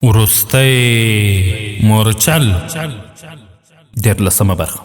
ورستي مورچل دير لسما برخه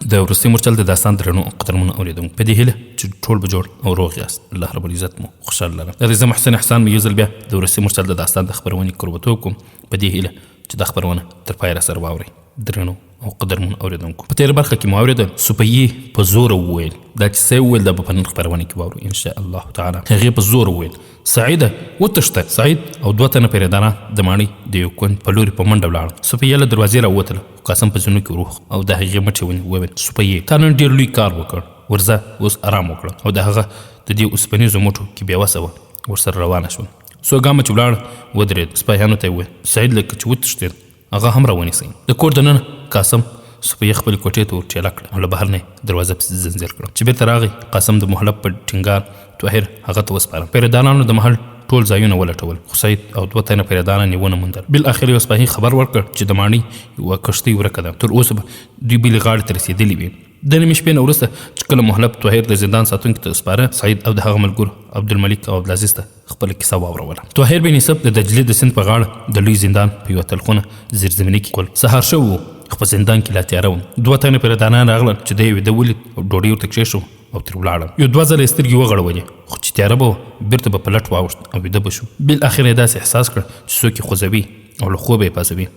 د ورستي مورچل د داستان درنو قدرمنو اوریدونکو په دې هیله چې ټول به جوړ او روغ یاست. الله رب العزت مو خوشاله لرم. ویاندمحسن احسان مې یو ځل بیا د ورستي مورچل د داستان د خپرونې کوربتوب کوم په دې هیله چې دا خپرونه تر پایه راسره واورئ. درنو او قدرمنو اوریدونکو، په تېره برخه کې مو اورېدل سپیې په زوره وویل دا چې څه وویل دا به په نن خپرونه کې واورو ان شاء الله تعالی. هغې په زوره وویل سعیده وتښته. سعید او دوه تنه پیروداران د ماڼۍ د یو کونج په لوري په منډه ولاړل. سپیې له دروازې راووتله، قاسم په زینو کې وروخ او د هغې مټې ونیو. وویل سپیې تا نن ډېر لوی کار وکړ، ورځه اوس ارام وکړه. او د هغه د دې اوسپنیزو مټو کې بېوسه وه ورسره روانه شول. څو ګامه چې ولاړ ودرېد. سپیانو ته یې وویل سعید لکه چې وتښتېد هغه هم راونیسئ. د کور دننه قاسم سپیې خپلې کوټې ته ورټېله کړه او له بهر نه یې دروازه پسې زنځیر کړه. چې بېرته راغی قاسم د محلب په ټینګار طاهر هغه ته وسپاره. پیرودارانو د محل ټول ځایونه ولټول، خو سعید او دوه تنه پیروداران یې ونه موندل. بالاخر یو سپاهي خبر ورکړ چې د ماڼۍ یوه کښتۍ ورکه ده. تر اوسه به دوی بلې غاړې ته رسېدلي وي. د نیمې شپې نه وروسته چې کله محلب طاهر د زندان ساتونکي ته سپاره، سعید او د هغه ملګرو عبدالملک او عبدالعزیز ته خپله کیسه واوروله. طاهر بن یوسف د دجلې د سیند په غاړه د لوی زندان په یوه تلخونه زیرزمینۍ کې کول. سهار شوی و خو په زندان کې لا تیاره وه. دوه تنه پیروداران راغلل چې دی یې ویده ولید او ډوډۍ ورته کښېښو او ترې ولاړل. یو دوه ځله یې سترګې وغړولې خو چې تیاره به وه بېرته به په لټ واوښت او ویده به شو. بالاخره یې داسې احساس کړ چې څوک یې خوځوي او له خوبه یې پاڅوي.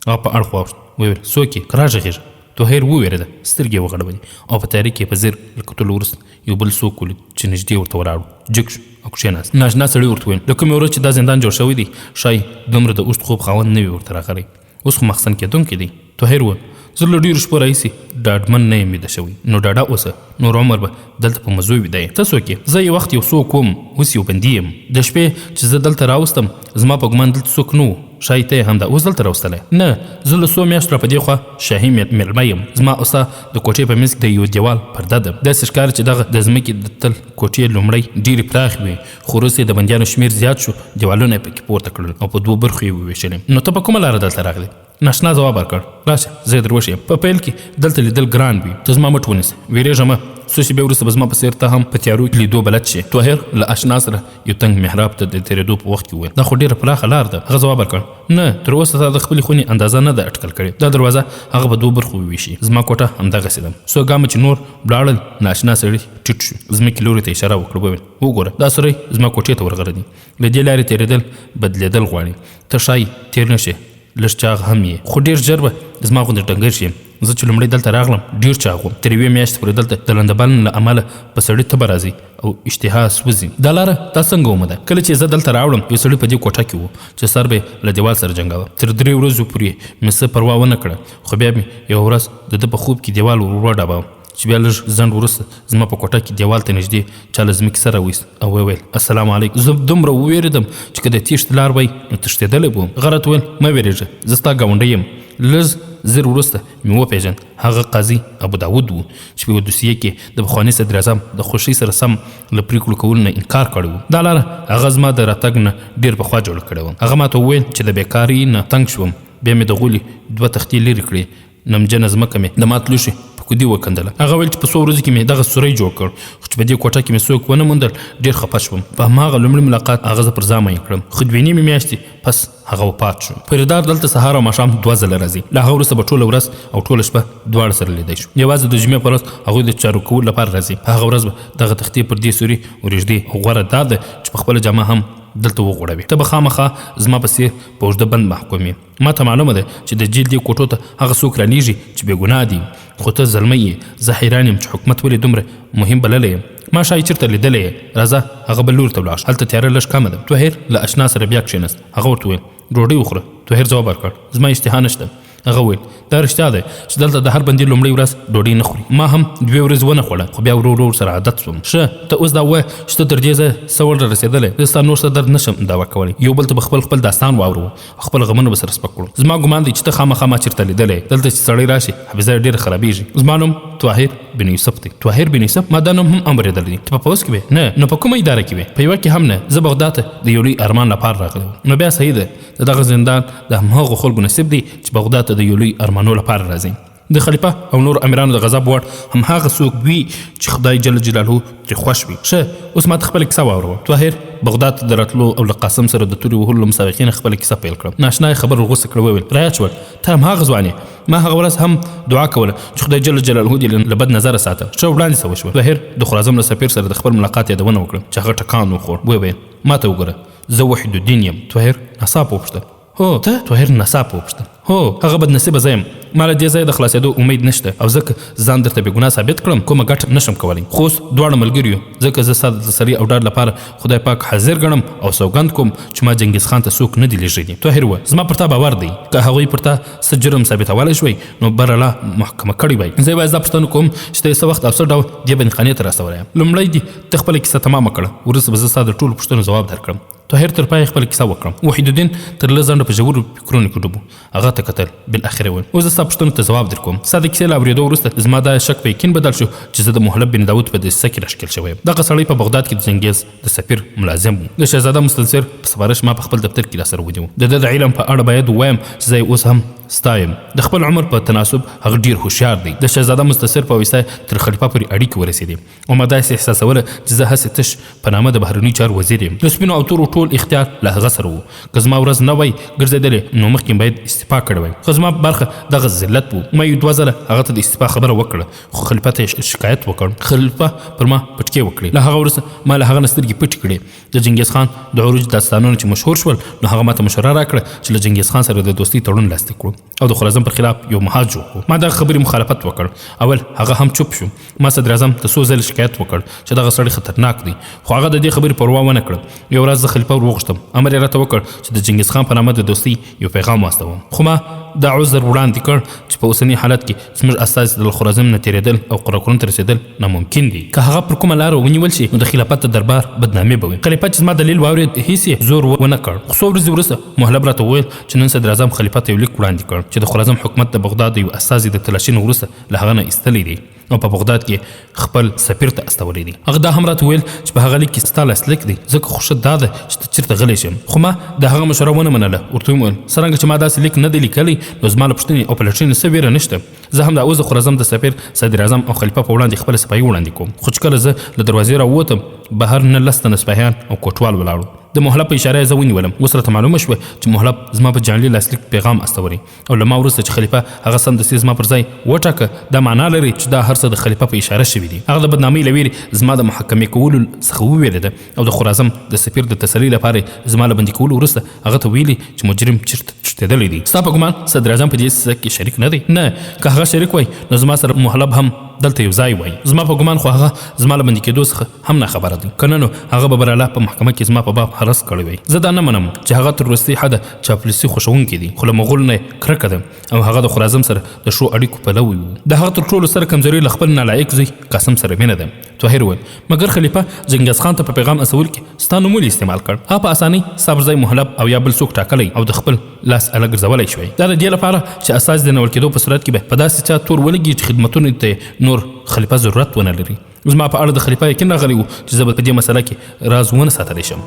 هغه په اړخ واوښت، ویل څوک یې که راغږېږه. طاهر ووېرېده، سترګې یې وغړولې او په تیاره کې یې په ځیر له کتلو وروسته یو بل څوک ولید چې نږدې ورته ولاړ و. جګ شو او کښېناست. ناشنا سړي ورته ویل له کومې ورځې چې دا زندان جوړ شوی دی ښایي دومره د اوږد خوب خاوند نه وي ورته راغلی. اوس خو مخزن کېدونکی دی. طاهر وویل زه له ډېرو شپو راهیسې ډاډمن نه یم ویده شوی، نو ډاډه اوسه، نور عمر به دلته په مزو ویده یم. ته څوک یې؟ زه یو وخت یو څوک وم، اوس یو بندي یم. د شپې چې زه دلته راوستم زما په ګمان دلته څوک نه و، ښایي ته یې همدا اوس دلته راوستلی. نه، زه له څو میاشتو را په دې خوا شاهي مېلمه یم. زما او ستا د کوټې په منځ کې د یو دیوال پرده ده. داسې ښکاري چې دغه د ځمکې د تل کوټې لومړی ډېرې پراخې وې، خو وروسته د بندیانو شمېر زیات شو، دیوالونه یې پکې پورته کړل او په دوو برخو یې وویشلې. نو ته په کومه لاره دلته راغلی؟ ناشنا ځواب ورکړ راشه زه یې در وښیم. په پیل کې دلته لیدل ګران وي، ته زما مټ ونیسه، ویرېږه مه، څو شېبې وروسته به زما په څېر ته هم په تیارو کې لیدو بلد شي. طاهر له اشنا سره یو تنګ محراب ته د تېرېدو په وخت کې وویل دا خو ډېره پراخه لار ده. هغه ځواب ورکړ نه، تر اوسه تا د خپلې خونې اندازه نه ده اټکل کړې. دا دروازه هغه په دوو برخو وویشي. زما کوټه همدغسې ده. څو ګامه چې نور ولاړل ناشنا سړي ټیټ شو، ځمکې لوري ته اشاره وکړه. وویل وګوره دا سړی زما کوټې ته ورغلی دی، له دې لارې تېرېدل بدلېدل غواړي. ته ښایي تېر نه شې، لږ چاغ هم یې، خو ډېر ژر به زما غوندې ډنګر شي. زه چې لومړی دلته راغلم ډېر چاغ وم، تر یوې میاشتې پورې دلته د لندبل له امله په سړي تبه راځي او اشتها سوځي. دا لاره تا څنګه وموده؟ کله چې زه دلته راوړم یو سړی په دې کوټه کې و چې سر به له دیوال سره جنګاوه. تر 3 ورځو پورې مې څه پروا ونه کړه، خو بیا مې یوه ورځ د ده په خوب کې دیوال وډباوه چې بیا لږ ځنډ وروسته زما په کوټه کې دیوال ته نږدې چا له ځمکې سره وایست او وویل السلام علیکم. زه دومره ووېرېدم چې که د تېښتې لار وی نو تښتېدلی به وم. هغه راته ویل مه وېرېږه، زه ستا ګاونډی یم. لږ زر وروسته مې وپېژند هغه قاضي ابوداود و چې په یوه دوسیه کې د پخواني صدراعظم د خوښۍ سره سم له پرېکړو کولو نه انکار کړی و. دا لاره هغه زما د راتګ نه ډېر پخوا جوړه کړې وه. هغه ما ته وویل چې د بېکارۍ نه تنګ شوم، بیا مې د غولي 2 تختې لرې کړې، نمجنه ځمکه مې د مات لوښي په کودي وکندله. هغه ویل چې په څو ورځو کې مې دغه سوری جوړ کړ، خو چې په دې کوټه کې مې څوک ونه موندل ډېر خفه شوم. په هماغه لومړي ملاقات هغه زه پر ځامه یې کړم، خو 2 نیمې میاشتې پس هغه وفات شو. پیرودار دلته سهار او ماښام 2 ځله راځي. له هغه وروسته به ټوله ورځ او ټوله شپه دواړه سره لیدی شو. یوازې د جمعې په ورځ هغوی د چارو کولو لپاره راځي. په هغه ورځ به دغه تختې پر دې سوري ورېږدي او غوره دا ده چې په خپله جامه هم دلته وغوړوي. ته به خامخا زما په څېر په اوږده بند محکوم یې. ما ته معلومه ده چې د جیل دې کوټو ته هغه څوک رانیږي چې بې ګناه دي، خو ته زلمی یې. زه حیران یم چې حکومت ولې دومره مهم بللی یم. ما ښایي چېرته لیدلی یې. راځه هغه بل لوري ته ولاړ شو، هلته تیاره لږ کمه ده. طاهر له اشنا سره بیا کښېنست. هغه ورته وویل ډوډۍ وخوره. طاهر ځواب ورکړ زما اشتها نشته. هغه وویل دا رښتیا ده چې دلته د هر بندي لومړۍ ورځ ډوډۍ نه خوري. ما هم 2 ورځې ونه خوړه، خو بیا ورو ورو ورسره عادت شوم. ښه ته اوس دا ووایه چې ته تر دې ځایه څه ډول رسېدلی؟ زه ستا نور څه درد نه شم دعوه کولی. یو بل ته به خپل داستان واورو، خپل غمونه به سره سپک کړو. زما ګمان دی چې ته خامخا ما چېرته لیدلی دلته چې سړی راشي حافظه یې ډېره خرابېږي. زما نوم طاهر بن یوسف دی. طاهر بن یوسف؟ ما دا نوم هم اورېدلی دی. ته په پوځ کې وې؟ نه. نو په کومه اداره کې وې؟ په یوه کې هم نه. زه بغداد ته د یو لوی ارمان لپاره راغلی وم. نو بیا صحیح ده، د دغه زندان د همهغو خلکو نصیب دی چې بغداد ته د یو لوی ارمانو لپاره راځي. د خلیفه او نور امیرانو د غضب وړ هم هغه څوک وي چې خدای جل جلاله ترې خوښ وي. ښه اوس ماته خپله کیسه واوروه. طاهر بغداد ته د راتلو او له قاسم سره د تورې وهلو مسابقې نه خپله کیسه پیل کړه. ناشنا یې خبر ورغوڅه کړه، وویل رایاد شول ته هم هغه ځوان یې. ما هغه ورځ هم دعا کوله چې خدای جل جلاله دې له بد نظره ساته. ښه وړاندې څه وشول. طاهر د خراسان له سفیر سره د خپل ملاقات یادونه وکړه چې هغه ټکان وخوړ. وویل ما ته وګوره زه وحید الدین یم. طاهر ناڅاپه وپوښتل هو ته؟ طاهر ناڅاپه وپوښتل هو هغه بد نصیبه زه یم، ما له دې ځایه د خلاصېدو امید نشته او ځکه ځان درته بې ګناه ثابت کړم کومه ګټه نشم کولی. خو اوس دواړه ملګري یو، ځکه زه ستا د تسلي او ډاډ لپاره خدای پاک حاضر ګڼم او سوګند کوم چې ما چنګیز خان ته څوک نه دي لېږلي. طاهر وویل زما پر تا باور دی، که هغوی پر تا څه جرم ثابتولی شوی نو بر الله محکمه کړی وای. زه یوازې دا پوښتنه کوم چې ته یې څه وخت او څه ډول دې بندخانې ته راستولی یم. لومړی دې ته خپله کیسه تمامه کړه، وروسته به زه ستا د ټولو پوښتنو ځواب درکړم. طاهر تر پایه خپل کیسه وکړم. وحید الدین تر لږ ځنډه په ژورو فکرونو کې ډوب و. هغه ته کتل، بالاخره وویل اوس زه ستا پوښتنو ته ځواب درکوم. ستا د کیسې له اورېدو وروسته زما دا شک په یقین بدل شو چې زه د محلب بن داود په دسیسه کې راښکېل شوی یم. دغه سړی په بغداد کې د چنګیز د سفیر ملازم و. د شهزاده مستنصر په سفارش ما په خپل دفتر کې راسره ونیو. د ده د علم په اړه باید ووایم چې زه اوس هم ستا یم. د خپل عمر په تناسب هغه ډېر هوښیار دی. د شهزاده مستنصر په واسطه تر خلیفه پورې اړیکې ورسېدې او ما داسې احساسوله چې زه هسې تش په نامه د بهرني چارو وزیر یم. د سپینو او تورو ټول اختیار له هغه سره و. که زما ورځ نه وای ګرځېدلې نو مخکې باید استعفا کړی وای. خو زما برخه دغه ذلت و. ما یو دوه ځله هغه ته د استعفا خبره وکړه خو خلیفه ته شکایت وکړ. خلیفه پر ما پټکې وکړې. له هغه وروسته ما له هغه نه سترګې پټې کړې. د چنګیز خان د عروج داستانونه چې مشهور شول نو هغه ماته مشوره راکړه چې له چنګیز خان سره د دوستۍ تړون لاسلیک کړو او د خراسان پر خلاف یو محاذ جوړ کړو. ما دغه خبرې مخالفت وکړ. اول هغه هم چوپ شو. ما صدر اعظم ته څو ځله شکایت وکړ چې دغه سړی خطرناک دی خو هغه د دې خبرې پروا ونه کړه. یو ورځ زه خلیفه ور وغوښتم، امر یې راته وکړ چې د چنګیز خان په نامه د دوستۍ یو پیغام واستوم. خو ما دا عذر وړاندې کړ چې په اوسني حالت کې زموږ استازي د خراسان نه تېرېدل او قراقرم ته رسېدل ناممکن دي. که هغه پر کومه لاره ونیول شي نو د خلافت د دربار بدنامي به وي. خلیفه چې زما دلیل واورېد هېڅ یې زور ونه کړ. خو څو ورځې وروسته محلب راته وویل چې نن صدر اعظم خلیفه ته یو لیک وړاندې کړ چې د خراسان حکومت د بغداد یو استازي د تلاشي نه وروسته له هغه نه ایستلی دی او په بغداد کې خپل سفیر ته استولی دی. هغه دا هم راته ویل چې په هغه لیک کې ستا لاسلیک دی ځکه خو ښه دا ده چې ته چېرته غلی شم. خو ما د هغه مشوره ونه منله. ورته ویې ویل څرنګه چې ما داسې لیک نه دی لیکلی نو زما له پوښتنې او پلټنې څه ویره نشته. زه هم دا اوس د خراسان د سفیر صدر اعظم او خلیفه په وړاندې خپله صفایي وړاندې کوم. خو چې کله زه له دروازې راووتم بهر نه لس تنه سپاهیان او کوټوال ولاړو. د محلب په اشاره زه ونیولم. اوس راته معلومه شوه چې محلب زما په جعلي لاسلیک پیغام استولی او له ما وروسته چې خلیفه هغه سمدستي زما پر ځای وټاکه دا معنا لري چې دا هر څه د خلیفه په اشاره شوي دي. هغه د بدنامۍ له ویرې زما د محاکمې کولو څخه وویرېده او د خراسان د سفیر د تسلي لپاره زما له بندي کولو وروسته هغه ته ویلي چې مجرم چېرته چټېدلی دی. ستا په ګمان صدر اعظم په دې څه کې شریک نه دی؟ نه، که هغه شریک وای نو زما سره محلب هم دلته یو ځای وای. زما په ګمان خو هغه زما له بندي کېدو څخه هم نه خبره دی. که نه نو هغه به براله په محکمه کې زما په باب حرس کړی وای. زه دا نه منم چې هغه تر وروستي حده چاپلوسي خوښوونکی دی خو له مغول نه کرکه ده او هغه د خراسان سره د ښو اړیکو پلوی و. د هغه تر ټولو سره کمزوري له خپل نالایق زوی قاسم سره مینه ده. طاهر وویل مګر خلیفه چنګیز خان ته په پیغام اصول کې ستا نوم ولې استعمال کړ؟ هغه په اسانۍ ستا پر ځای محلب او یا بل څوک ټاکلی او د خپل لاس اله ګرځولی شوی. دا د دې لپاره چې اساس د نول کېدو په صورت کې به په داسې چا تور ولګي چې خدمتونو ته نور خلیفه ضرورت ونه لري. زما په اړه د خلیفه یقین راغلی و چې زه به په دې مسله کې راز ونه ساتلی شم.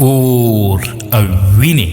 اور او وینې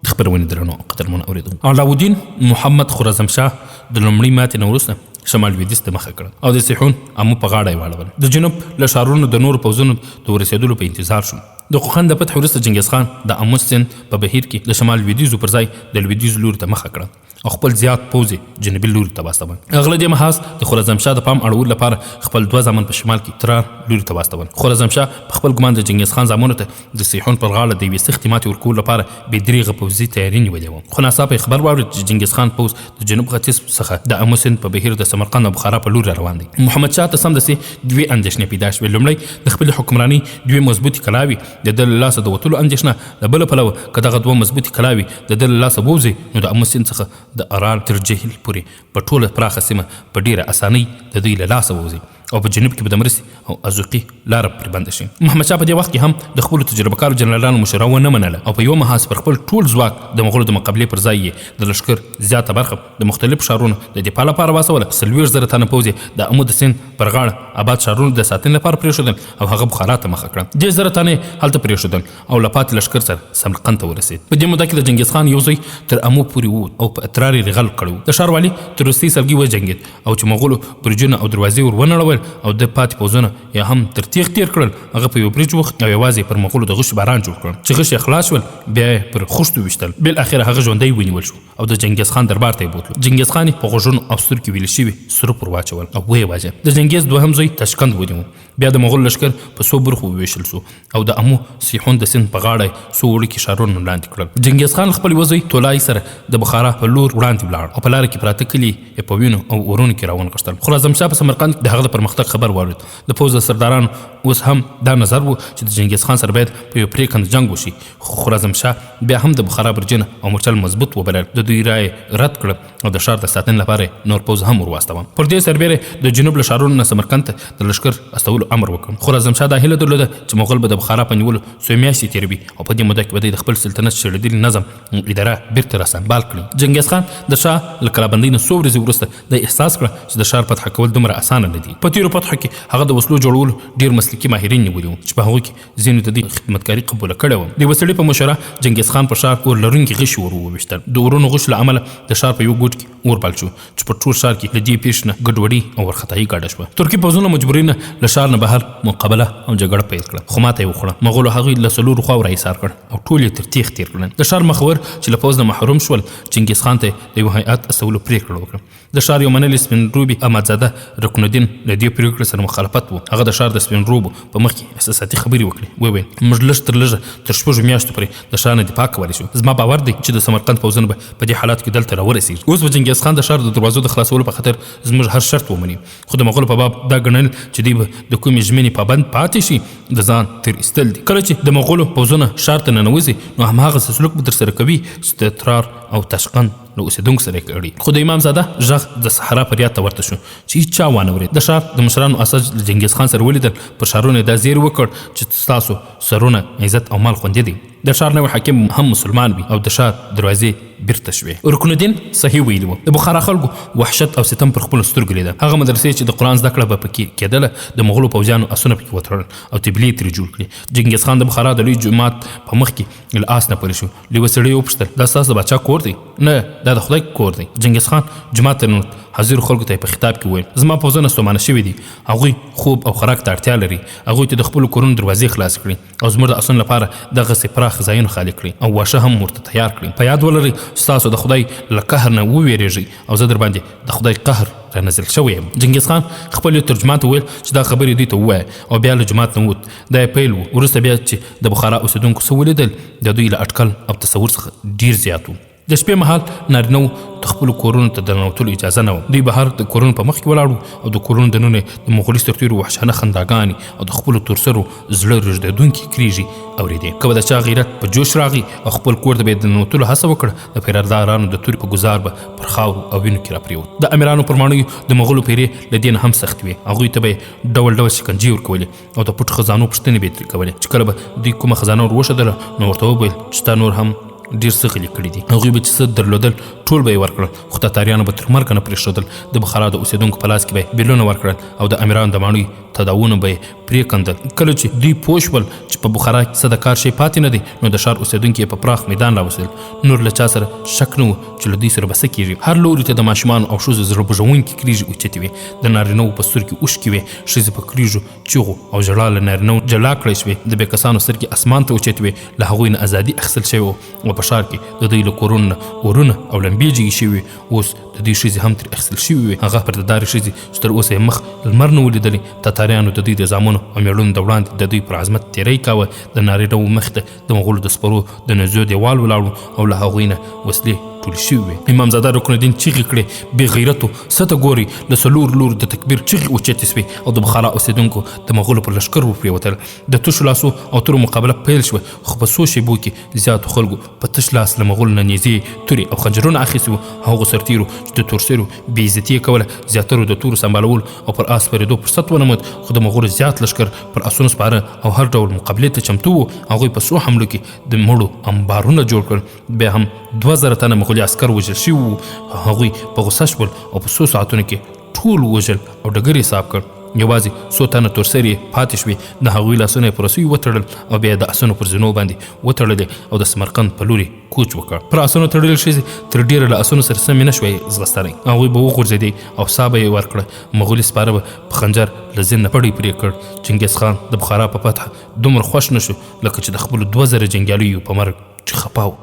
د خپرونې درنو قدرمنو اورېدونکو، علاودین محمد خراسانشاه د لومړۍ ماتې نه وروسته شمال لویدیځ ته مخه کړه او د سیحون امو په غاړه یې واړول. د جنوب له ښارونو د نورو پوځونو د ورسېدلو په انتظار شو. د خوقند د فتح وروسته چنګیز خان د امو سیند په بهیر کې د شمال لویدیځو پر ځای د لویدیځ لوري ته مخه کړه او خپل زیات پوځ یې جنوبي لوري ته واستول. هغه له دې محاذ د خراسانشاه د پام اړولو لپاره خپل دوه زامن په شمال کې ترار لوري ته واستول. خراسانشاه په خپل ګمان د چنګیز خان زامنو ته د سیحون پر غاړه د یوې سختې ماتې ورکولو لپاره بې دریغه پوځي تیاري نیولې وه. خو ناڅاپه یې خبر واورېد چې چنګیز خان پوځ د جنوب ختیځ څخه د امو سیند په بهیر د سمرقند او بخارا په لور روان دی. محمدشاه ته سمدستي دوې اندېښنې پیدا شوې. لومړی د خپلې حکمرانۍ دوې مضبوطې کلاوې د ده له لاسه د وتلو اندېښنه، د بله پلوه که دغه دوه مضبوطې کلاوې د ده له لاسه ووځي نو د امو سیند څخه د ارال تر جهیل پورې په ټوله پراخه سیمه په ډېره اسانۍ د دوی له لاسه ووځي او په جنوب کې به د مرستې او ازوقي لاره پرې بنده شي. محمدشاه په دې وخت کې هم د خپلو تجربه کارو جنرالانو مشوره ونه منله او په یو محاذ پر خپل ټول ځواک د مغولو د مقابلې پر ځای یې د لښکر زیاته برخه د مختلفو ښارونو د دفاع لپاره واستوله. 40,000 تنه پوځ یې د امو د سیند پر غاړه آباد ښارونو د ساتنې لپاره پرېښودل او هغه بخارا ته مخه کړه. 10,000 تنه یې هلته پرېښودل او له پاتې لښکر سره سمرقند ته ورسېد. په دې موده کې د چنګیز خان یو زوی تر امو پورې ووت او په اطرار یې رغل کړی. د ښاروالي تر وروستي سلګي وجنګېد او چې مغولو برجونه او دروازې ور ونړول او د پاتې پوځونه یا هم تر تیغ تیر کړل. هغه په یو برج وخت او یوازې پر مغولو د غشو باران جوړ کړ. چې غشي خلاص شول بیا یې پر خښتو ویشتل. بالاخره هغه ژوندی ونیول شو او د چنګیز خان دربار ته یې بوتلو. چنګیز خان په غوږونو او سترګو ویلې شوي سره پر واچول او ویې واژه. د چنګیز دوهم زوی تاشکند ونیو. بیا د مغول لښکر په څو برخو وویشل شو او د امو سیحون د سیند په غاړه څو وړوکي ښارونه لاندې کړل. چنګیز خان خپل یو زوی طولای سره د بخارا په لور وړاندې ولاړ او په لاره کې پراته کلي یې په وینو او اورونو کې راونغښتل. خراسانشاه په سمرقند د هغه د پرمختګ خبر واورېد. د پوځ د سردارانو اوس هم دا نظر و چې د چنګیز خان سره باید په یو پرېکند جنګ وشي. خو خراسانشاه بیا هم د بخارا برجونه او مورچل مضبوط وبلل. د دوی رای رد کړه او د ښار د ساتنې لپاره نور پوځ هم ورواستوه. پر دې سربیره د جنوب له ښارونو نه سمرقند ته د لښکر استولو امر وکړ. خراسانشاه دا هیله درلوده چې مغول به د بخارا په نیولو څو میاشتې تېروي او په دې موده کې به د خپل سلطنت شړېدلي نظم اداره بیرته راسمبال کړي. چنګیز خان د شاه له کلابندۍ نه څو ورځې وروسته دا احساس کړه چې د ښار فتح کول دومره اسانه نه دي. په تېرو فتحو کې هغه د وسلو جوړولو ډېر مسلکي ماهرین نیولي وو چې په هغوی کې ځینو ته د خدمتکاري قبوله کړې وه. د یوه سړي په مشوره چنګیز خان په ښار اور لرونکي غشي ور وویشتل. د اورونو غشو له امله د ښار په یو ګوټ کې اور بل شو چې په ټول ښار کې له دې پیښې نه ګډوډي او وارخطایي ګډه شوه. ترکي پوځونه مجبورین له ښار نه بهر مقابله او جګړه پیل کړه. خو ماته یې وخوړه. مغولو هغوی له څلورو خواو راایسار کړ او ټول یې تر تیغ تېر کړل. د ښار مخور چې له پوځ نه محروم شول چنګیز خان ته د یو هیئت استولو پرېکړه وکړه. د ښار یو منلي سپین روبي احمدزاده رکن الدین له دې پرېکړې سره مخالفت و. هغه د ښار د سپین روبو په مخ کې احساساتي خبرې وکړې. وویل موږ لږ تر لږه تر 6 میاشتو پورې د ښار نه دفاع کولی شو. زما باور دی چې د سمرقند پوځونه به په دې حالاتو کې دلته راورسېږي. اوس به چنګیز خان د ښار د دروازو د خلاصولو په خاطر زموږ هر شرط ومني. خو د مغولو په باب دا ګڼل چې دوی به د کومې ژمنې پابند پاتې شي د ځان تر ایستل دي. کله چې د مغولو پوځونه ښار ته ننوځي نو هماغسې سلوک به ترسره کوي چې د ترار او تاشقند له اوسېدونکو سره یې کړي. خو د امام زاده غږ د صحرا فریاد ته ورته شو چې هېچا وانه ورېد. د ښار د مشرانو اساس له چنګیز خان سره ولیدل. پر ښارونو یې دا زیر وکړ چې ستاسو سرونه عزت او مال خوندي دي. د ښار نوی حاکم هم مسلمان وي او د ښار دروازې بیرته شوې. رکن الدین صحیح ویلي و. د بخارا خلکو وحشت او ستم پر خپلو سترګو لیده. هغه مدرسې چې د قرآن زده کړه به پکې کېدله د مغولو پوځیانو اسونه پکې وتړل او طبلې ترې جوړ کړې. چنګیز خان د بخارا د لوی جومات په مخ کې له آس نه پورې شو. له یوه سړي وپوښتل دا ستاسو د باچا کور دی؟ نه دا د خدای کور دی. چنګیز خان جومات ته ننوت. حاضرو خلکو ته یې په خطاب کې وویل زما پوځونه ستومانه شوي دي. هغوی خوب او خوراک ته اړتیا لري. هغوی ته د خپلو کورونو دروازې خلاصې کړي او زموږ د اسونو لپاره دغسې پراخ ځایونه خالي کړي او واښه هم ورته تیار کړي. په یاد ولرئ ستاسو د خدای له قهر نه وویرېږئ او زه در باندې د خدای قهر را نازل شوی یم. چنګیز خان خپل ترجمان ته وویل چې دا خبرې دوی ته ووایه او بیا له جومات نه ووت. دا یې پیل و. وروسته بیا چې د بخارا اوسېدونکو څه ولیدل د دوی له اټکل او تصور څخه ډېر زیات و. د شپې مهال نارینهو د خپلو کورونو ته د ننوتلو اجازه نه وه. دوی بهر د کورونو په مخ کې ولاړ او د کورونو دننه د مغولي سرتیرو وحشانه خنداګانې او د خپلو تورسرو زړه رژدېدونکې کریږي اورېدې. که به د چا غیرت په جوش راغی او خپل کور ته به یې د ننوتلو هڅه وکړه د پیرهدارانو د تورې په ګزار به پر خاورو او وینو کې راپرېوت. د امیرانو پر ماڼیو د مغولو پیرې له دې نه هم سختې وې. هغوی ته به یې ډول ډول شکنجې ورکولې او د پټو خزانو پوښتنې به یې ترې کولې چې کله به دوی کومه خزانه ور وښودله نو ورته وویل چې تا نور هم ډېر څه غلي کړي دي. هغوی به چې څه درلودل ټول به یې ورکړل خو تاتاریانو به تر مرګه نه پرېښودل. د بخارا د اوسېدونکو په لاس کې به یې بیلونه ورکړل او د امیرانو د ماڼیو تداوونه به یې پرېکندل. کله چې دوی پوه شول چې په بخارا کې څه د کار شی پاتې نه دی نو د ښار اوسېدونکي یې په پراخ میدان راوستل. نور له چا سره شک نه و چې له دوی سره به څه کېږي. هر لوري ته د ماشومانو او ښځو زړه بوژونکې کریږې اوچتې وې. د نارینهو په سترګې اوښکې وې. ښځې په کریږو چیغو او ژړا له نارینهو جلا کړی شوې. د بې کسانو سترګې اسمان ته اوچتې وې. له هغوی نه ازادي اخیستل شوې وه او په ښار کې د دوی له کورونو نه اورونه او لمبې جګې شوې. اوس د دوی ښځې هم ترې اخیستل شوې وې. هغه پردهدارې ښځې چې تر اوسه یې مخ لمر نه و لیدلی. تاتاریانو د دوی د زامنو او مېړونو د وړاندې د دوی پر عظمت تېری کاوه. د نارینهو مخې ته د مغولو د سپرو د نېزو دیوال ولاړ او له هغوی نه وسلې ټولې شوي وې. امامزاده رکن الدین چیغې کړې بې غیرتو څه ته ګوري د څلور لور د تکبیر چیغې اوچتې سوې او د بخارا اوسېدونکو د مغولو پر لښکر ورپرېوتل. د تشو لاسو او تورو مقابله پیل شوه، خو په څو شېبو کې زیاتو خلکو په تش لاس له مغولو نه نیزې، تورې او خنجرونه اخیستي وو. هغو سرتیرو چې د تورسرو بې عزتي یې کوله، زیاترو د تورو سمبالول او پر آس سپرېدو فرصت ونه موند، خو د مغولو زیات لښکر پر آسونو سپاره او هر ډول مقابلې ته چمتو وو. هغوی په څو حملو کې د مړو انبارونه جوړ کړل. بیا هم 2000 تنه مغولي عسکر وژل شوي وو. هغوی په غوسه شول او په څو ساعتونو کې ټول وژل او ډګر یې صاف کړ. یوازې څو تنه تورسرې پاتې شوې. د هغوی لاسونه یې په رسیو وتړل او بیا د آسونو پر زینو باندې وتړلې او د سمرقند په لوري کوچ وکړ. پر آسونو تړلې ښځې تر ډېره له آسونو سره سمې نه شوی ځغستلی. هغوی به وغورځېدې او ساه به یې ورکړه. مغولي سپاره به په خنجر له زین نه پړی پرې کړ. چنګیز خان د بخارا په فتح دومره خوښ نه شو لکه چې د خپلو 2000 جنګیالیو په مرګ چې خپه و.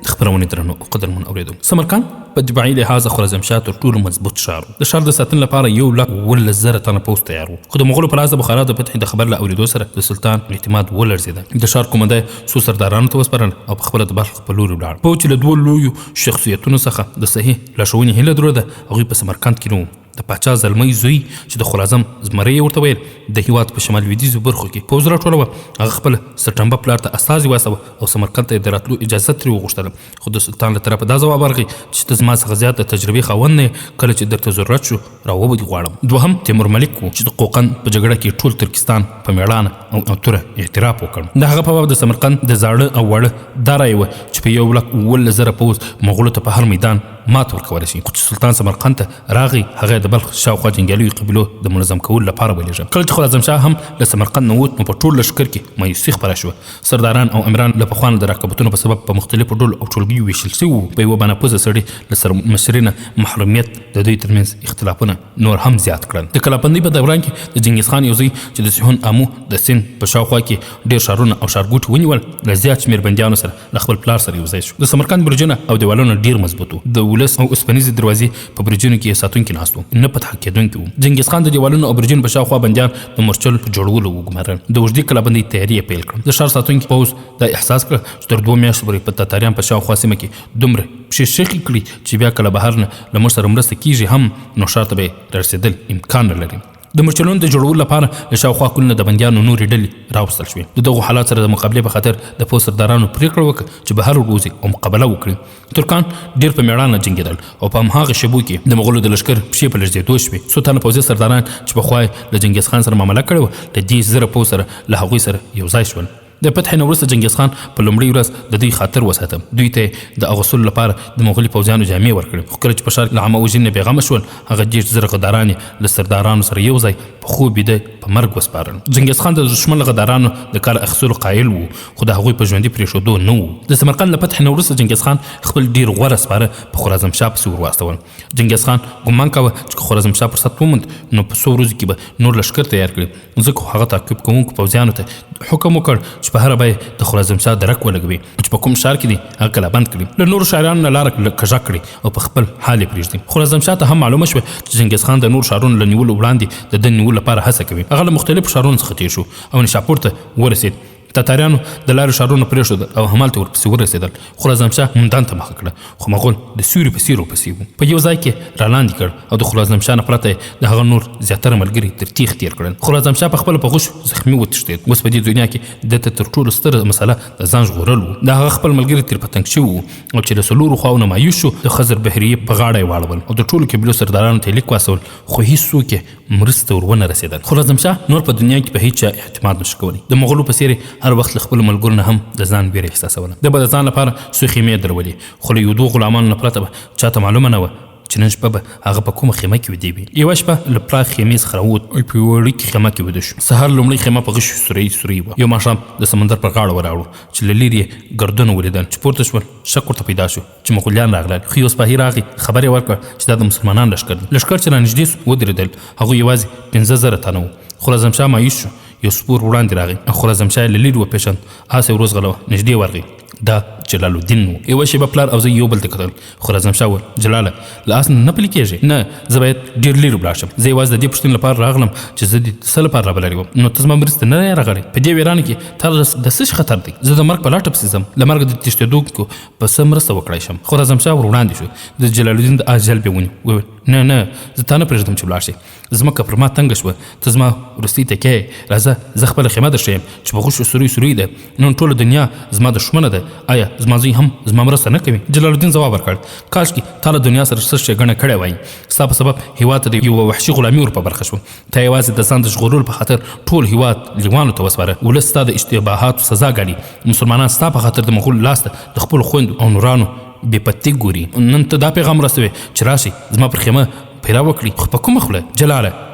خبرونه درنو قدرمن اوریدونکو، سمرقند په دفاعي لحاظ خراسانشاه تر ټولو مضبوط ښار و. د ښار د ساتنې لپاره 1,00,000 تنه پوځ تیار و، خو د مغولو په لاس د بخارا د فتح د خبر له اورېدو سره د سلطان اعتماد ولړزېده. د ښار قومنده څو سردارانو ته وسپارل او په خپله د بلخ په لوري ولاړ. پوځ چې له 2 لویو شخصیتونو څخه د صحیح لارښوونې هیله درلوده، هغوی په سمرقند کې نه وو. د پاچا زلمی زوی چې د خراسان زمری یې ورته ویل، د هېواد په شمال لویدیځو برخو کې پوځ راټولوه. هغه خپل سرټمبه پلار ته استازي واستوه او سمرقند ته یې د راتلو اجازه ترې وغوښتله. خو د سلطان له طرفه دا ځواب ورغی چې ته زما څخه زیات د تجربې خاوند نه یې، کله چې درته ضرورت شو راوبدي غواړم. دوهم تیمور ملک و چې د قوقن په جګړه کې ټول ترکستان په میړانه او توره اعتراف وکړ. د هغه په باب د سمرقند د زاړه او واړه دا رایه وه چې په 1,00,000 پوځ مغولو ته په هر میدان مات ورکولی شي. خو چې سلطان سمرقند ته راغی، هغه د بلخ شاوخوا جنګیالیو قبیلو د منظم کولو لپاره ولیږه. کله چې خراسانشاه هم له سمرقند نه ووت، نو په ټول لښکر کې مایوسي خپره شوه. سرداران او امیران له پخوانه د راکبتونو په سبب په مختلفو ډلو او ټولګیو ویشل شوي وو. په یوه بانفوذه سړي له سرمشرۍ نه محرومیت د دوی ترمنځ اختلافونه نور هم زیات کړل. د کلاپندۍ په دوران کې د چنګیز خان یو زوی چې د سیحون امو د سیند په شاوخوا کې ډېر ښارونه او ښارګوټي ونیول، له زیات شمېر بندیانو سره له خپل پلار سره یوځای شو. د سمرقند برجونه او دیوالونه ډېر مضبوط وو. د ولس او اوسپنیزې دروازې په برجونو کې ساتونکي ناست وو، نه فتح کېدونکي وو. چنګیز خان د دیوالونو او برجونو په شاوخوا بندیان د مورچل په جوړولو وګمارل. د اوږدې کلابندۍ تیاري یې پیل کړه. د ښار ساتونکي پوځ دا احساس کړ چې تر 2 میاشتو پورې په تاتاریان په شاوخوا سیمه کې دومره پښې شخې کړي چې بیا کله بهر نه له موږ سره مرسته کېږي هم، نو ښار ته به رارسېدل امکان نه لري. د مورچلونو د جوړولو لپاره له شاوخوا کلونه د بندیانو نورې ډلې راوستل شوې. د دغو حالات سره د مقابلې په خاطر د پوځ سردارانو پرېکړه وکړه چې بهر ووځي او مقابله وکړي. ترکان ډېر په میړانه جنګېدل او په هماغه شېبو کې د مغولو د لښکر پښې په لړزېدو شوې. څو تنه پوځي سرداران چې پخوا یې له چنګیز خان سره معامله کړې وه، د دې زره پوځ سره له هغوی سره یوځای شول. د فتح نه وروسته چنګیز خان په لومړۍ ورځ د دوی خاطر وساته. دوی ته د اغوستلو لپاره د مغولي پوځیانو جامې ورکړې. خو کله چې په ښار له عامه وژنې بېغمه شول، هغه 10,000 غداران یې له سردارانو سره یو ځای په خوب بیده په مرګ وسپارل. چنګیز خان د دښمن له غدارانو د کار اخیستلو قایل و، خو د هغوی په ژوندي پرېښودو نه و. د سمرقند له فتح نه وروسته چنګیز خان خپل ډېر غوره سپاره په خراسانشاه پسې ور واستول. چنګیز خان ګمان کاوه چې خراسانشاه فرصت وموند، نو په څو ورځو کې به نور لښکر تیار کړي. ځکه هغه تعقیب کوونکو پوځیانو ته حکم وکړ چې په هره بیه د خراسانشاه درک ولګوي، چې په کوم ښار کې دي هغه کلابند کړي، له نورو شاعرانو نه لاره کږه کړي او په خپل حال یې پرېږدي. خراسانشاه ته هم معلومه شوه چې چنګیز خان د نور ښارونو له نیولو وړاندې د ده نیولو لپاره هڅه کوي. هغه له مختلفو ښارونو څخه تېر شو او نیشاپور ته ورسېد. تاتاریانو د لارې ښارونه پرېښودل او همالته ورپسې ورسېدل. خراسانشاه موندان ته مخه کړه، خو مغول د سیوري په څېر ورپسې وو. په یو ځای کې رالاندې کړ او د خراسانشاه نه پرته یې د هغه نور زیاتره ملګري تر تیغ تېر کړل. خراسانشاه په خپله په غوښو زخمي وتښتېد. اوس په دې دنیا کې ده ته تر ټولو ستره مسله د ځان ژغورل و. د هغه خپل ملګري ترې پتنګ شوي وو او چې له څلورو خواوو نه مایوس شو، د خضر بهریې په غاړه یې واړول او د ټولو قبیلو سردارانو ته یې لیک واستول، خو هېڅوک یې مرسته ور ونه رسېدل. خراسانشاه نور په دنیا کې په هېچ چا اعتماد نشو کولی. د مغولو په څېر هر وخت له خپلو ملګرو نه هم د ځان ویره احساسوله. ده به د ځان لپاره څو خیمې درولې، خو له 2 غلامانو نه پرته به چاته معلومه نه وه چې نن شپه به هغه په کومه خیمه کې ویدې وي. یوه شپه له پراخ خیمې څخه راووت او په یوه وړوکې خیمه کې ویده شو. سهار لومړۍ خیمه په غشو سورۍ وه. یو ماښام د سمندر پر غاړه ولاړو چې له لرې یې ګردونه ولیدل چې پورته شول. شک ورته پیدا شو چې مغولیان راغلل. خو یو سپاهي راغی، خبر یې ورکړ چې دا د مسلمانانو لښکر دی. لښکر چې رانږدې سو ودرېدل، هغوی یوازې 15,000 تنه وو. خراسانشاه مایوس شو. یو سپور وړاندې راغی او خراسانشاه یې له لرې وپېژند. آس یې ورزغلوه، نږدې ورغی. دا جلال الدین و. یوه شیبه پلار او زه یو بل ته کتل، خراسان شاه وویل جلاله له اس نه پلي کېږي، نه زه باید ډېر لرې ولاړ شم. زه یوازې د دې پوښتنې لپاره راغلم چې زه دې څه لپاره رابللی وم، نو ته زما مرستې نه یې راغلی. په دې ویرانه کې تا د څه شي خطر دی؟ زه د مرګ په لټه پسې ځم، له مرګه د تښتېدونکو په څه مرسته وکړی شم. خراسان شاه ور وړاندې شو، د جلال الدین د اس جلب یې ونیو. وویل نه نه زه تا نه پرېږدم چې ولاړ شې. ځمکه پر ما تنګه شوه، ته زما وروستۍ تکیه یې. راځه زه خپله خیمه درښیم چې په غوښو سوری سوری ده. نن ټوله دنیا زما دښمنه ده. آیا زما زوی هم زما مرسته نه کوي؟ جلال الدین ځواب ورکړ کاشکې تا له دنیا سره څه ښېګڼه کړې وای. ستا په سبب هېواد ته د یوه وحشي غلامي ور په برخه شوه. تا یوازې د ځان د ژغورلو په خاطر ټول هېواد لیوانو ته وسپاره. ولس ستا د اشتباهاتو سزا ګڼي. مسلمانان ستا په خاطر د مغولو لاس ته د خپلو خویندو او نورانو بې پتې ګوري. نن ته دا پیغام رسوې چې راشي زما پر خیمه پیرا وکړي، خو په کومه خوله؟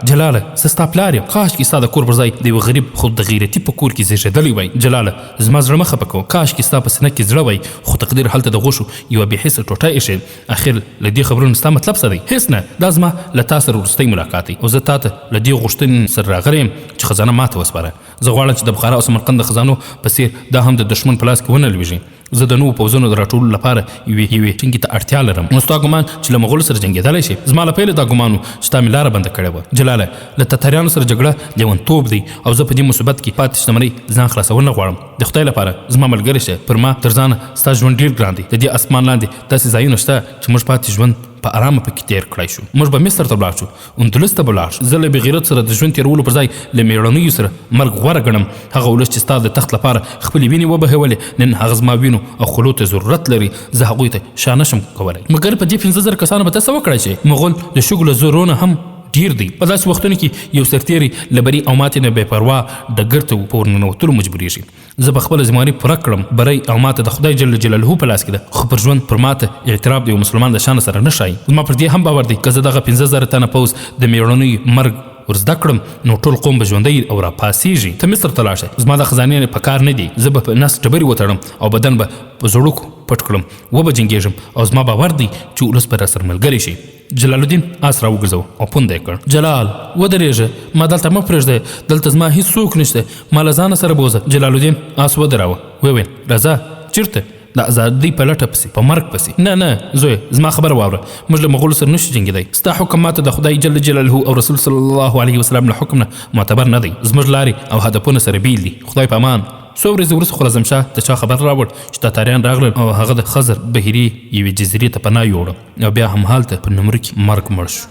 جلاله زه ستا پلار یم. کاشکې ستا د کور پر ځای د یوه غریب خو د غیرتي په کور کې زېږېدلی وای. جلاله زما زړه مه خفه کوه، کاشکې ستا په سینه کې زړه وای، خو تقدیر هلته د غوښو یوه بې حسه ټوټه ایښې. اخر له دې خبرونو ستا مطلب څه دی؟ هېڅ نه، دا زما له تا سره وروستی ملاقات دی او زه تا ته له دې غوښتنې سره راغلی یم چې خزانه ماته وسپاره. زه غواړم چې د بخارا او سمرقند د خزانو په څېر دا هم د دښمن په لاس کې ونه لویږي. زه د نوو پوځونو د راټولو لپاره یوې ټینګې ته اړتیا لرم. نو ستا ګمان چې له مغولو سره جنګېدلی شي؟ زما له پیله دا ګمان و چې تا مې لاره بنده کړې وه. جلاله له تتاریانو سره جګړه لیونتوب دی او زه په دې مصیبت کې پاتې شتمنۍ ځان خلاصول نه غواړم. د خدای لپاره زما ملګری شه، پر ما تر ځانه ستا ژوند ډېر ګران دی. د دې اسمان لاندې داسې ځایونه شته چې موږ پاتې ژوند په ارامه پکې تیر کړی شو. موږ به مصر ته ولاړ شو، اندلس ته به ولاړ شو. زه له بې غیرت سره د ژوند تېرولو پر ځای له مېړنیو سره مرګ غوره ګڼم. هغه ولس چې ستا د تخت لپاره خپلې وینې وبهولې، نن هغه زما وینو او خولو ته ضرورت لري. زه هغوی ته شا نشم کولی. مګر په دې 15,000 کسانو به ته څه وکړی شې؟ مغول د شګو له زورونه هم ډیر دی. په داسې وختونو کې یو سرتېری له بري او ماتې نه بې پروا ډګر ته په ورننوتلو مجبورېږي. زه به خپله ذمواري پوره کړم. بری او ماته د خدای جل جلاله په لاس کې ده، خو پر ژوند پر ماته اعتراف د یو مسلمان د شان سره نه ښایي. زما پر دې هم باور دی که زه دغه 15,000 تنه پوځ د مېړنیو مرګ ورزده کړم نو ټول قوم به ژوندی او راپاسېږي. ته مصر ته لاړ شه، زما د خزانې په کار نه دی. زه به په نس ډبرې وتړم او بدن به په زړوکو پټ کړم، وبه جنګېږم او زما باور دی چې ولس به راسره ملګری شي. جلال الدین آس راوګرځو او پونده یې کړ. جلال ودرېږه، ما دلته مه پرېږدی، دلته زما هېڅ څوک نشته، ما له ځانه سره بوځه. جلال الدین آس ودراوه، وویل راځه. چېرته؟ د ازادۍ په لټه پسې، په مرګ پسې. نه نه زویه زما خبره واوره، موږ له مغولو سره نشو جنګېدی. ستا حکم ماته د خدای جل جلاله او رسول صلی الله علیه وسلم له حکم نه معتبر نه دی. زموږ لارې او هدفونه سره بیل دي. خدای په امان. څو ورځې وروسته خراسان شاه د چا خبر راوړ چې تاتاریان راغلل او هغه د خزر بحیرې یوې جزیرې ته پناه یوړه او بیا همهالته په نمره کې مرګ مړ شو.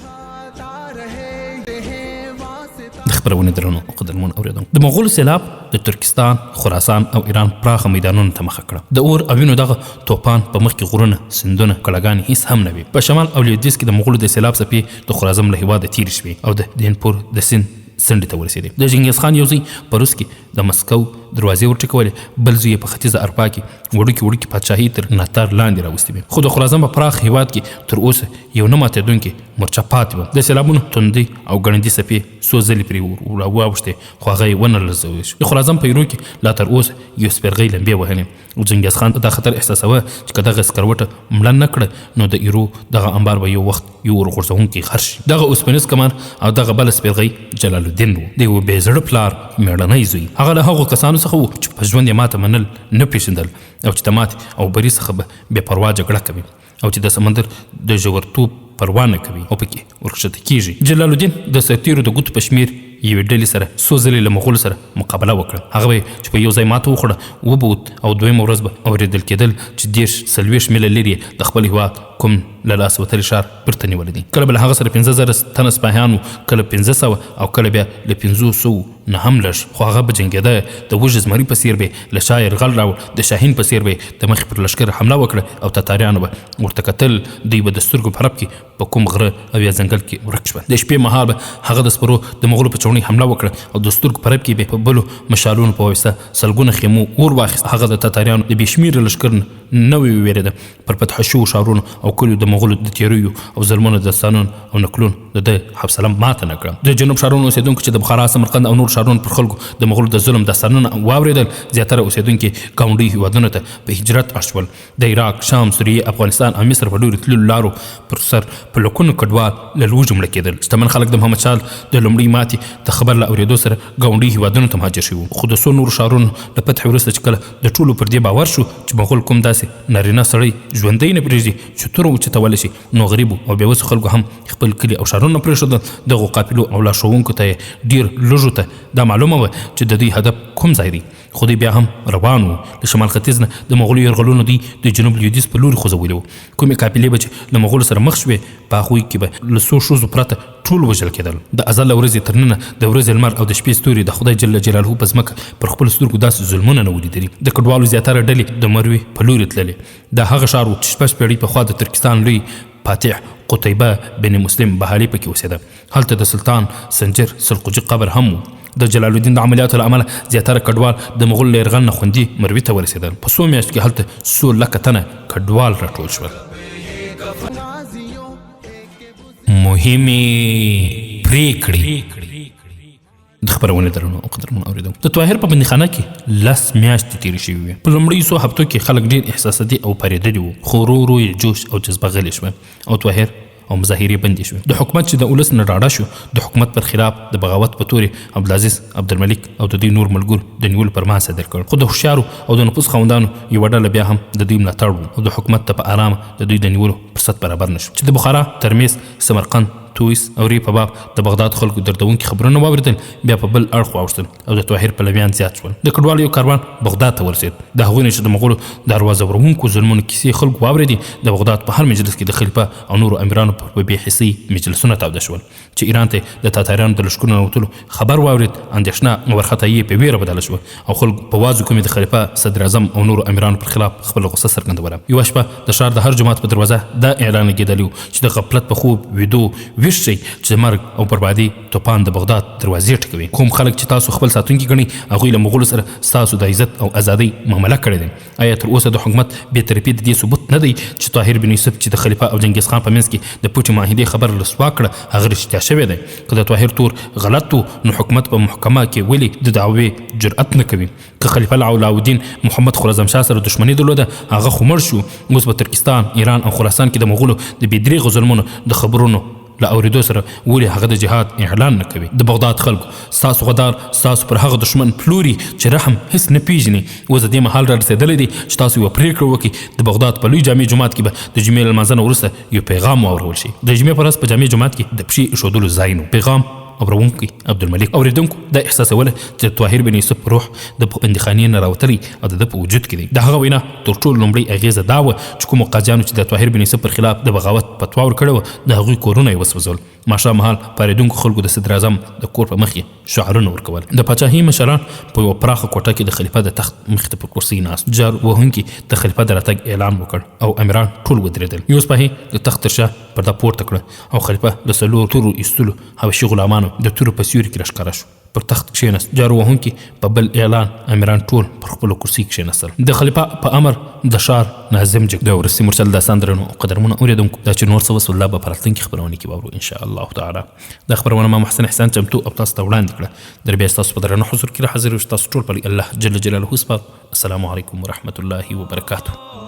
د خپرونې درنو قدرمنو اورېدونکو، د مغولو سیلاب د ترکستان، خراسان او ایران پراخه میدانونو ته مخه کړه. د اور او وینو دغه توپان په مخ کې غرونه، سیندونه، کلاګانې هیڅ هم نه وي. په شمال او لویدیځ کې د مغولو د سیلاب څپې د خوارزم له هېواده تېرې شوې او د دینپور د سیند څنډې ته ورسېدې. د چنګیز خان یو زوی په روس کې د مسکو دروازې ورټکولې، بل زوی یې په ختیځه اروپا کې وړوکې پادشاهي تر ناتار لاندې راوستې وې. خو د خراسان په پراخ هېواد کې تر اوسه یو نه ماتېدونکی مورچه پاتې وه. د سیلابونو توندۍ او ګړندي څپې څو ځلې پرې راواوښتې خو هغه یې ونه لړزوي شو. د خراسان په ایرو کې لا تر اوسه یو سپرغۍ لمبې وهلې. چنګیز خان دا خطر احساسوه چې که دغه سکروټه مړه نه کړه نو د ایرو دغه انبار به یو وخت یو ورغورځوونکی خر شي. دغه اوسپنیز کمان او دغه بله سپرغۍ جلال الدین و، د یوه بې زړه پلار مېړنی زوی. هغه له هغو کسانو څخه و چې په ژوند یې ماته منل نه پېژندل او چې د ماتې او بري څخه به بې پروا جګړه کوي او چې د سمندر د ژورتوب پروا نه کوي او پکې ورکښته کېږي. جلال الدین د سرتېرو د ګوتو په شمېر یوې ډلې سره څو ځلې له مغولو سره مقابله وکړه. هغه به چې په یو ځای ماته وخوړه وبوت او دویمه ورځ به اورېدل کېدل چې 30-40 میله لرې د خپل هېواد کوم له لاسه وتلي ښار بیرته نیولی دی. کله به له هغه سره 15,000 تنه سپاهیان وو، کله 500 او کله بیا له 500 نه هم لږ. خو هغه به جنګېده، د وږي زمري په څېر به له شا یرغل راوړ، د شاهین په څېر به د مخې پر لښکر حمله وکړه او تاتاریانو به ورته کتل. دوی به د سترګو په رپ کې په کوم غره او یا ځنګل کې ورک شوه. د شپې مهال به هغه د سپرو د مغولو په چوڼۍ حمله وکړه او د سترګو په رپ کې به په بلو مشالونو په واسطه سلګونه خیمو اور واخیست. هغه د تاتاریانو د بې شمېره لښکر نه وویرېده. پر فتح شوو ښارونو او کلیو د مغولو د تېریو او ظلمونو داستانونو او نکلونو د ده حوصله ماته نه کړه. د جنوب ښارونو اوسېدونکو چې د بخارا، سمرقند او نور ښارونو پر خلکو د مغولو د ظلم داستانونه واورېدل، زیاتره اوسېدونکي ګاونډي هېوادونو ته په هجرت اړ شول. د عراق، شام، سوریې، افغانستان او مصر په ډېرو تللو لارو پر سر په لکونو کډوال له لوږې مړه کېدل. شتمن خلک د محمد شاه د لومړۍ ماتې د خبر له اورېدو سره ګاونډي هېوادونو ته مهاجر شوي وو. خو د څو نورو ښارونو له فتحې وروسته چې کله د ټولو پر دې باور شو چې مغول کوم داسې داسې نارینه سړی ژوندی نه پرېږدي چې توره اوچتولی شي نو غریبو او بېوسو خلکو هم خپل کلي او ښارونه پرېښودل دغو قافلو او لارښوونکو ته یې ډېر لږو ته دا معلومه وه چې د دوی هدف کوم ځای دی خو دوی بیا هم روان وو له شمال ختیځ نه د مغولو یرغلونو دوی د جنوب لویدیځ په لوري خوځولي وو کومې قافلې به چې له مغولو سره مخ شوې په هغوی کې به له څو ښځو پرته ټول وژل کېدل د ازله ورځې تر ننه د ورځې لمر او د شپې ستوري د خدای جل جلاله په ځمکه پر خپلو سترګو داسې ظلمونه نه وو لیدلي د کډوالو زیاتره ډلې د مروې په لوري تللې دا هغه ښار و چې شپږ پېړۍ پخوا د ترکستان لوی فاتح قتیبه بن مسلم بهالي پکې اوسېده هلته د سلطان سنجر سلقجي قبر هم و د جلال الدین د عملیاتو له امله زیاتره کډوال د مغول له یرغل نه خوندي مروې ته ورسېدل په څو میاشتو کې هلته 100 لکه تنه کډوال راټول شول مهمې پرېکړې د خپرونې درنو او قدرمنو اورېدونکو د طاهر په بندیخانه کې 10 میاشتې تېرې شوې وې په لومړیو څو هفتو کې خلک ډېر احساساتي او پارېدلي وو خو ورو ورو یې جوش او جذبه غلې شوه او طاهر او مظاهرې بندې شوې د حکومت چې د ولس نه ډاډه شو د حکومت پر خلاف د بغاوت په تورې عبدالعزیز عبدالملک او د دوی نور ملګرو د نیولو فرمان صادر کړ خو د هوښیارو او د نفوذ خاوندانو یوه ډله بیا هم د دوی ملاتړ وو او د حکومت ته په ارامه د دوی د نیولو فرصت برابر نه شو چې د بخارا ترمیز سمرقند تویس او ری په باب د بغداد خلکو دردونکي خبرونه واورېدل بیا په بل اړخ واوښتل او د طاهر پلویان زیات شول د کډوالو یو کاروان بغداد ته ورسېد د هغوی نه چې د مغولو دروازه وړونکو ظلمونو کیسې خلکو واورېدې د بغداد په هر مجلس کې د خلیفه او نورو امیرانو پر بې حسۍ مجلسونه تاوده شول چې ایران ته د تاتاریانو د لښکرونو ننوتلو خبر واورېد اندېښنه او وارخطایي په ویره بدله شوه او خلکو په وازو کې د خلیفه صدر اعظم او نورو امیرانو پر خلاف خپله غصه څرګندوله یوه شپه د ښار د هر جومات په دروازه دا اعلان لګېدلی و چې د غفلت په خوب ویدو ویښ شئ چې مرګ او بربادي توپان د بغداد دروازې ټکوي کوم خلک چې تاسو خپل ساتونکي ګڼئ هغوی له مغولو سره ستاسو د عزت او ازادۍ معامله کړې ده آیا تر اوسه د حکومت بېطرفي د دې ثبوت نه دی چې طاهر بن یوسف چې د خلیفه او چنګیز خان په منځ کې د پټې معاهدې خبر رسوا کړه هغه رښتیا شوی دی که د طاهر تور غلط و نو حکومت په محکمه کې ولې د دعوې جرأت نه کوي که خلیفه علاءالدین محمد خرمشاه سره دښمني درلوده هغه خو مړ شو اوس په ترکستان ایران او خراسان کې د مغولو د بېدریغو ظلمونو د خبرونو له اورېدو سره ولې هغه د جهاد اعلان نه کوي د بغداد خلکو ستاسو غدار ستاسو پر هغه دښمن پلوري چې رحم هېڅ نه پېژني اوس د دې مهال را رسېدلی دی چې تاسو یوه پرېکړه وکړئ د بغداد په لوی جامع جومات کې به د جمعې له لمانځه نه وروسته یو پیغام واورول شي د جمعې په ورځ په جامع جومات کې د پښې ایښودلو ځای نه پیغام اورونکی عبدالملک اورېدونکو دا احساسوله چې طاهر بن یوسف روح د بندیخانې نه راوتلی او د ده په وجود کې دی د هغه وینا تر ټولو لومړۍ اغېزه دا وه چې کومو قاضیانو چې د طاهر بن یوسف پر خلاف د بغاوت فتوا ورکړې وه د هغوی کورونه یې وسوځول ماښام مهال پارېدونکو خلکو د صدر اعظم د کور په مخ یې شعارونه ورکول د پاچاهۍ مشران په یوه پراخه کوټه کې د خلیفه د تخت مخې ته پر کرسۍ ناست جار وهونکي د خلیفه د راتګ اعلان وکړ او امیران ټول ودرېدل یو سپاهي د تخت تر شا پرده پورته کړه او خلیفه د څلورو تورو ایستلو حبشي غلامانو د تورو په سیوري کې راښکاره شو پر تخت کښېنست جارو وهونکي په بل اعلان امیران ټول پر خپلو کرسۍ کښېنستل د خلیفه په امر د ښار ناظم جګ د ورستي مورچل داستان درنو قدرمنو اورېدونکو دا چې نور څه وسو الله به په راتلونکي خپرونې کې واورو انشاء الله تعالی دا خپرونه ما محسن احسان چمتو او تاسو ته وړاندې کړه در بیا ستاسو په درنه حضور کې را حاضر یو تاسو ټول په الله جل جلاله سپارو السلام علیکم ورحمة الله وبرکاته